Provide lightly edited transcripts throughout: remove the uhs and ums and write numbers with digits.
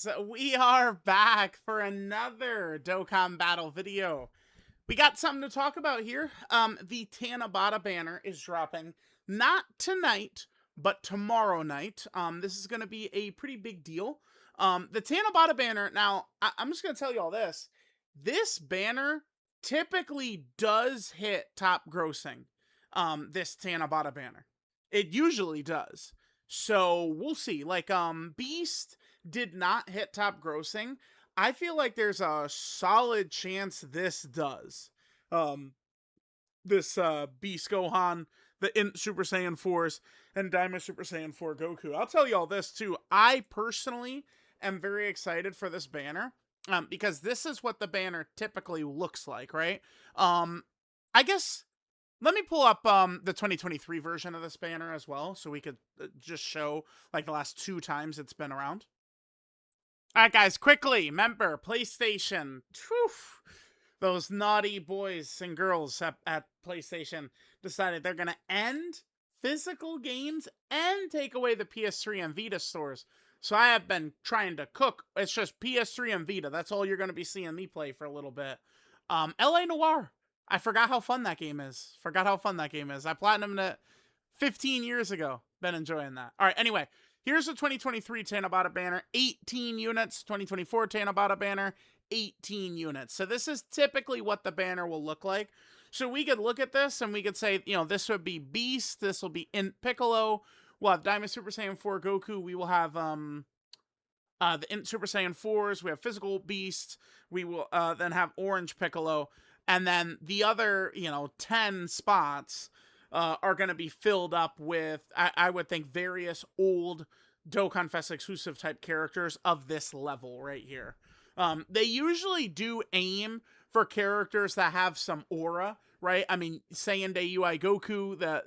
guys, we are back for another Dokkan Battle video. We got something to talk about here. The Tanabata banner is dropping not tonight, but tomorrow night. This is going to be a pretty big deal. The Tanabata banner, now, I'm just going to tell you all this. This banner typically does hit top grossing, this Tanabata banner. It usually does. So we'll see. Like, Beast did not hit top grossing. I feel like there's a solid chance this does. This Beast Gohan, the Int Super Saiyan 4s, and Daima Super Saiyan 4 Goku. I'll tell you all this too. I personally am very excited for this banner. Because this is what the banner typically looks like, right? I guess let me pull up the 2023 version of this banner as well, so we could just show like the last 2 times it's been around. All right, guys, quickly, remember, PlayStation. Whew, those naughty boys and girls at PlayStation decided they're going to end physical games and take away the PS3 and Vita stores. So I have been trying to cook. It's just PS3 and Vita. That's all you're going to be seeing me play for a little bit. LA Noire. I forgot how fun that game is. I platinumed it 15 years ago. Been enjoying that. All right, anyway. Here's the 2023 Tanabata banner. 18 units. 2024 Tanabata banner. 18 units. So this is typically what the banner will look like. So we could look at this and we could say, you know, this would be Beast. This will be Int Piccolo. We'll have Daima Super Saiyan 4 Goku. We will have the Int Super Saiyan 4s. We have Physical Beast. We will then have Orange Piccolo. And then the other, 10 spots are going to be filled up with, I would think, various old Dokkan Fest exclusive type characters of this level right here. They usually do aim for characters that have some aura, right? I mean, Saiyan Day UI Goku, the,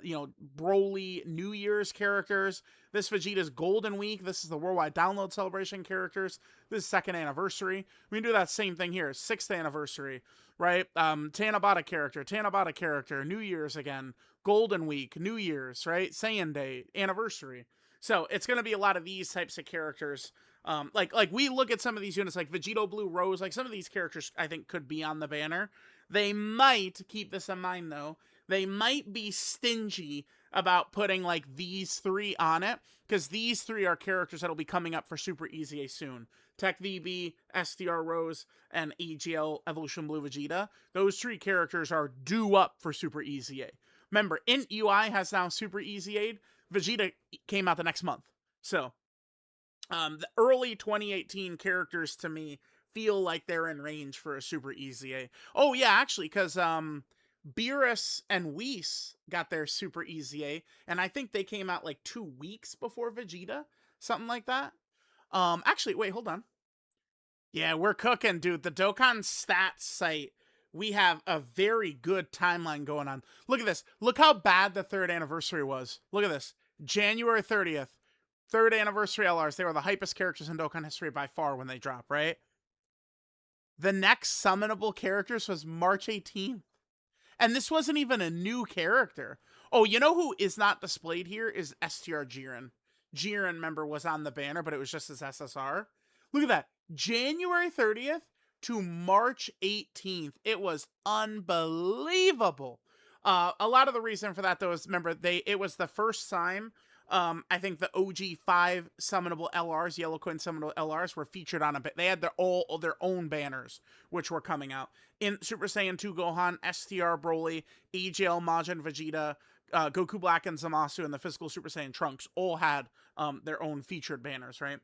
Broly New Year's characters. This Vegeta's Golden Week. This is the Worldwide Download Celebration characters. This is 2nd anniversary. We can do that same thing here. 6th anniversary, right? Tanabata character, New Year's again. Golden Week, New Year's, right? Saiyan Day, anniversary. So it's going to be a lot of these types of characters. Like we look at some of these units, like Vegito Blue Rose, like some of these characters I think could be on the banner. They might, keep this in mind though, they might be stingy about putting like these 3 on it, because these 3 are characters that'll be coming up for Super EZA soon. Tech VB, STR Rose, and AGL Evolution Blue Vegeta. Those 3 characters are due up for Super EZA. Remember, Int UI has now Super EZA'd. Vegeta came out the next month. So, the early 2018 characters to me feel like they're in range for a Super EZA. Oh yeah, actually, because Beerus and Whis got their Super EZA, and I think they came out like 2 weeks before Vegeta, something like that. Actually, wait, hold on. Yeah, we're cooking, dude. The Dokkan Stats site, we have a very good timeline going on. Look at this. Look how bad the 3rd anniversary was. Look at this. January 30th. 3rd anniversary LRs. They were the hypest characters in Dokkan history by far when they drop, right? The next summonable characters was March 18th. And this wasn't even a new character. Oh, you know who is not displayed here is STR Jiren. Jiren, remember, was on the banner, but it was just his SSR. Look at that. January 30th to March 18th. It was unbelievable. A lot of the reason for that, though, is, remember, it was the first time I think the OG 5 summonable LRs, Yellow Coin summonable LRs, were featured on a bit. They had their own banners, which were coming out. In Super Saiyan 2 Gohan, STR Broly, AGL Majin Vegeta, Goku Black and Zamasu, and the Physical Super Saiyan Trunks all had their own featured banners, right?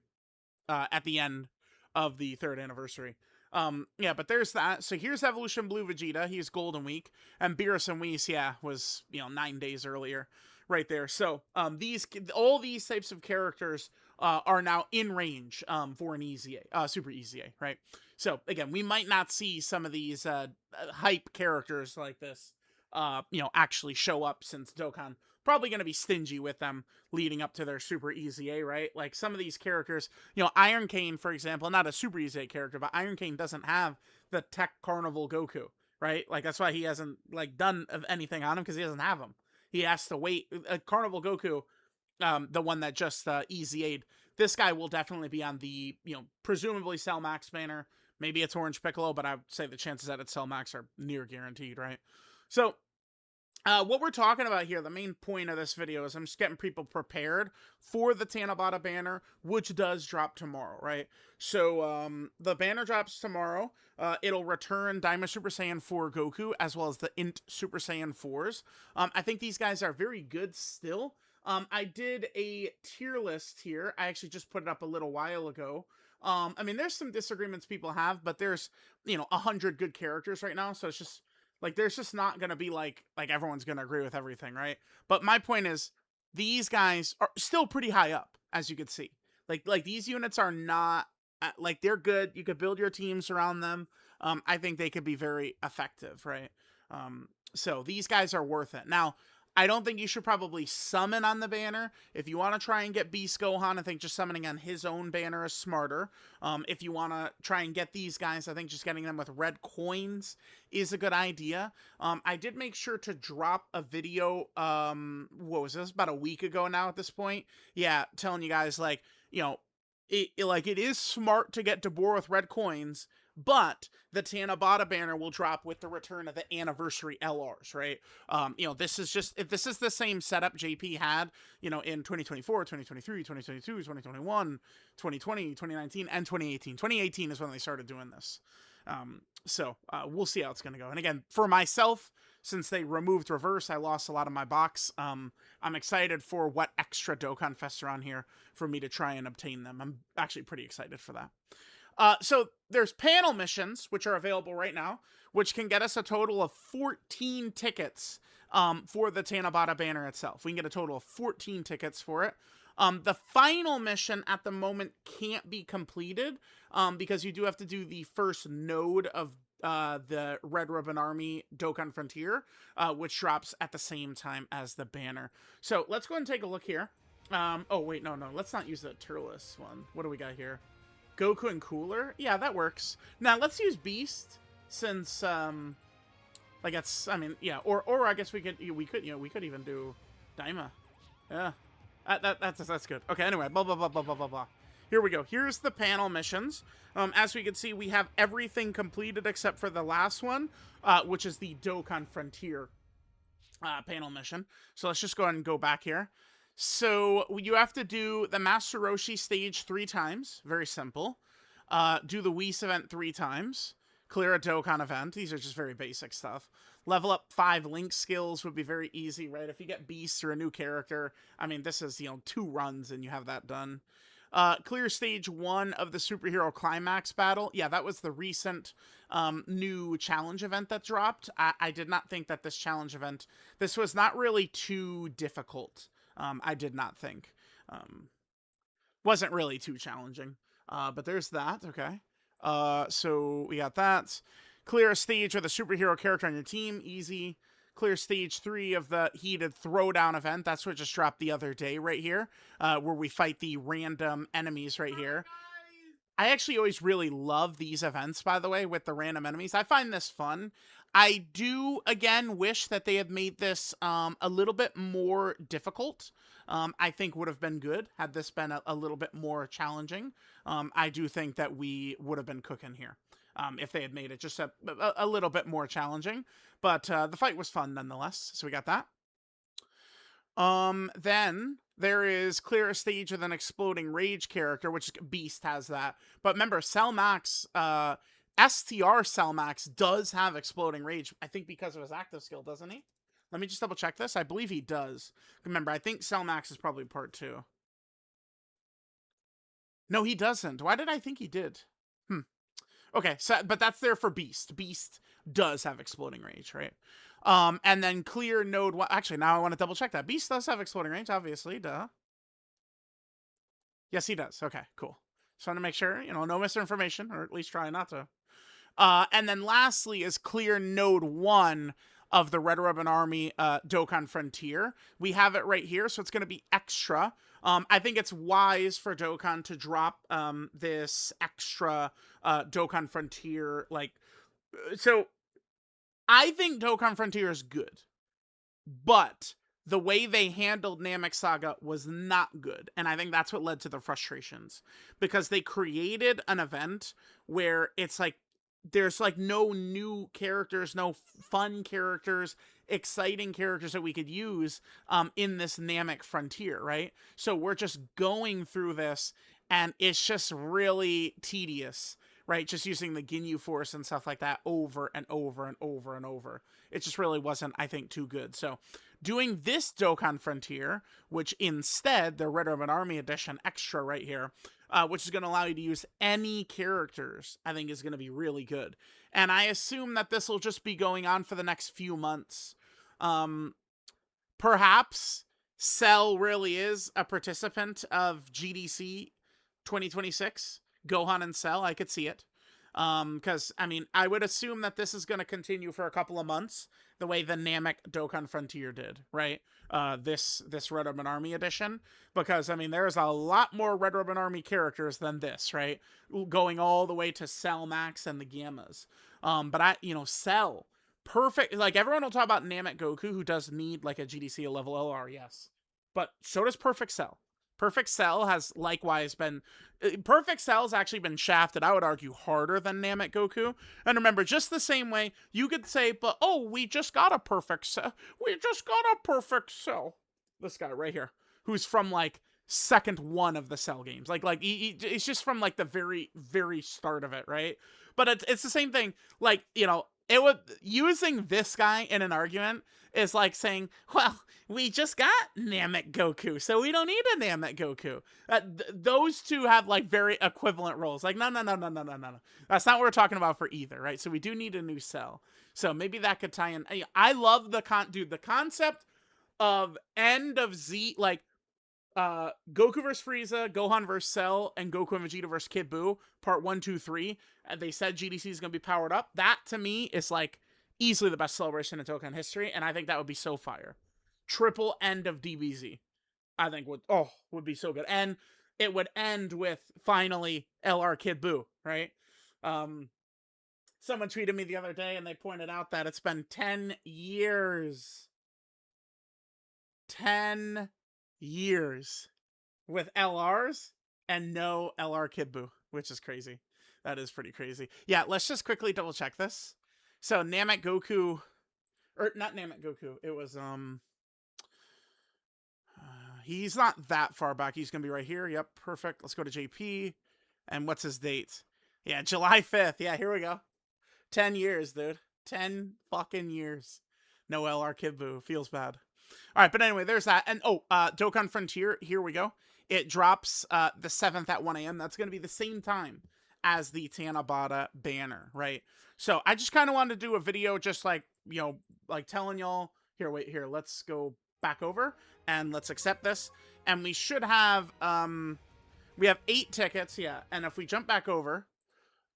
At the end of the 3rd anniversary. Yeah, but there's that. So here's Evolution Blue Vegeta. He's Golden Week. And Beerus and Whis, yeah, was, 9 days earlier. Right there. So all these types of characters are now in range for an EZA, Super EZA, right? So again, we might not see some of these hype characters like this, actually show up, since Dokkan probably going to be stingy with them leading up to their Super EZA, right? Like some of these characters, Iron Cane, for example, not a Super EZA character, but Iron Cane doesn't have the Tech Carnival Goku, right? Like that's why he hasn't like done anything on him, because he doesn't have him. He has to wait. Carnival Goku the one that just easy aid. This guy will definitely be on the, presumably Cell Max banner. Maybe it's Orange Piccolo, but I would say the chances that it's Cell Max are near guaranteed, right? So, what we're talking about here, the main point of this video is I'm just getting people prepared for the Tanabata banner, which does drop tomorrow, right? So, the banner drops tomorrow. It'll return Daima Super Saiyan 4 Goku, as well as the Int Super Saiyan 4s. I think these guys are very good still. I did a tier list here. I actually just put it up a little while ago. I mean, there's some disagreements people have, but there's, 100 good characters right now, so it's just, like, there's just not gonna be, like everyone's gonna agree with everything, right? But my point is, these guys are still pretty high up, as you can see. Like these units are not, like, they're good. You could build your teams around them. I think they could be very effective, right? So these guys are worth it. Now, I don't think you should probably summon on the banner. If you want to try and get Beast Gohan, I think just summoning on his own banner is smarter. If you want to try and get these guys, I think just getting them with red coins is a good idea. I did make sure to drop a video, what was this, about a week ago now at this point? Yeah, telling you guys, like, it is smart to get DeBoer with red coins, but the Tanabata banner will drop with the return of the anniversary LRs, right? This is the same setup JP had, in 2024, 2023, 2022, 2021, 2020, 2019, and 2018. 2018 is when they started doing this. So we'll see how it's going to go. And again, for myself, since they removed reverse, I lost a lot of my box. I'm excited for what extra Dokkan Fests are on here for me to try and obtain them. I'm actually pretty excited for that. So there's panel missions, which are available right now, which can get us a total of 14 tickets for the Tanabata banner itself. We can get a total of 14 tickets for it. The final mission at the moment can't be completed because you do have to do the first node of the Red Ribbon Army Dokkan Frontier, which drops at the same time as the banner. So let's go and take a look here. Oh, wait, no. Let's not use the Turles one. What do we got here? Goku and Cooler? Yeah, that works. Now, let's use Beast, since, like, that's, I mean, yeah, or I guess we could even do Daima. Yeah. That's good. Okay, anyway, blah, blah, blah, blah, blah, blah, blah. Here we go. Here's the panel missions. As we can see, we have everything completed except for the last one, which is the Dokkan Frontier panel mission. So let's just go ahead and go back here. So you have to do the Master Roshi stage 3 times. Very simple. Do the Whis event 3 times. Clear a Dokkan event. These are just very basic stuff. Level up 5 Link skills would be very easy, right? If you get Beast or a new character, I mean, this is, 2 runs and you have that done. Clear stage 1 of the Superhero Climax battle. Yeah, that was the recent new challenge event that dropped. I did not think that this challenge event, this was not really too difficult. I did not think. Wasn't really too challenging. But there's that, okay. So we got that. Clear a stage with a superhero character on your team, easy. Clear stage 3 of the heated throwdown event. That's what just dropped the other day right here, where we fight the random enemies right here. I actually always really love these events, by the way, with the random enemies. I find this fun. I do, again, wish that they had made this a little bit more difficult. I think would have been good had this been a little bit more challenging. I do think that we would have been cooking here if they had made it just a little bit more challenging. But the fight was fun nonetheless, so we got that. Then there is clear a stage with an exploding rage character, which Beast has that. But remember, Cell Max, STR Cell Max does have exploding rage, I think because of his active skill, doesn't he? Let me just double check this. I believe he does. Remember, I think Cell Max is probably part 2. No, he doesn't. Why did I think he did? Okay, so, but that's there for Beast. Beast does have exploding rage, right? And then clear node 1. Actually, now I want to double check that. Beast does have exploding range, obviously, duh. Yes, he does. Okay, cool. Just want to make sure, no misinformation, or at least try not to. And then lastly is clear node 1 of the Red Ribbon Army Dokkan Frontier. We have it right here, so it's going to be extra. I think it's wise for Dokkan to drop this extra Dokkan Frontier, so I think Dokkan Frontier is good, but the way they handled Namek Saga was not good. And I think that's what led to the frustrations. Because they created an event where it's like, there's like no new characters, no fun characters, exciting characters that we could use in this Namek Frontier, right? So we're just going through this, and it's just really tedious, right? Just using the Ginyu Force and stuff like that over and over and over and over. It just really wasn't, I think, too good. So doing this Dokkan Frontier, which instead, the Red Ribbon Army Edition Extra right here, which is going to allow you to use any characters, I think is going to be really good. And I assume that this will just be going on for the next few months. Perhaps Cell really is a participant of GDC 2026. Gohan and Cell, I could see it. Because, I mean, I would assume that this is going to continue for a couple of months, the way the Namek Dokkan Frontier did, right? This Red Ribbon Army edition, because, I mean, there's a lot more Red Ribbon Army characters than this, right? Going all the way to Cell Max and the Gammas. But Cell, perfect. Like, everyone will talk about Namek Goku, who does need, like, a GDC level LR, yes. But so does Perfect Cell. Perfect Cell has likewise been... Perfect Cell's actually been shafted, I would argue, harder than Namek Goku. And remember, just the same way, you could say, but, oh, we just got a Perfect Cell. We just got a Perfect Cell. This guy right here, who's from, like, second one of the Cell games. It's just from, like, the very, very start of it, right? But it's the same thing. Like, using this guy in an argument is like saying, well, we just got Namek Goku, so we don't need a Namek Goku. Those two have, like, very equivalent roles. Like, no. That's not what we're talking about for either, right? So we do need a new Cell. So maybe that could tie in. I love the concept of end of Z, like, Goku vs. Frieza, Gohan vs. Cell, and Goku and Vegeta vs. Kid Buu, part 1, 2, 3. And they said GDC is going to be powered up. That, to me, is, like, easily the best celebration in Dokkan history, and I think that would be so fire. Triple end of DBZ, I think would be so good. And it would end with, finally, LR Kid Buu, right? Someone tweeted me the other day, and they pointed out that it's been 10 years. 10 years with LRs and no LR Kid Buu, which is crazy. That is pretty crazy. Yeah, let's just quickly double check this. So Namek Goku, or not Namek Goku, it was he's not that far back. He's gonna be right here. Yep, perfect. Let's go to JP. And what's his date? Yeah, July 5th. Yeah, here we go. 10 years, dude. 10 fucking years. No LR Kid Buu. Feels bad. All right, but anyway, there's that. And, Dokkan Frontier, here we go. It drops the 7th at 1 a.m. That's going to be the same time as the Tanabata banner, right? So I just kind of wanted to do a video just like, like telling y'all, here, let's go back over and let's accept this. And we should have, we have 8 tickets, yeah. And if we jump back over,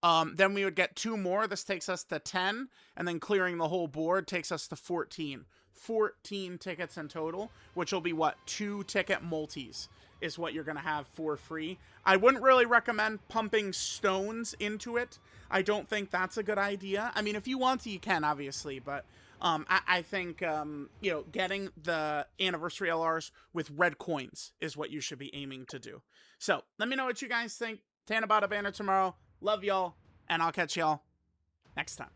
then we would get 2 more. This takes us to 10, and then clearing the whole board takes us to 14. 14 tickets in total, which will be what, 2 ticket multis is what you're going to have for free. I wouldn't really recommend pumping stones into it. I don't think that's a good idea. I mean, if you want to, you can, obviously, but I think, getting the anniversary LRs with red coins is what you should be aiming to do. So let me know what you guys think. Tanabata banner tomorrow. Love y'all, and I'll catch y'all next time.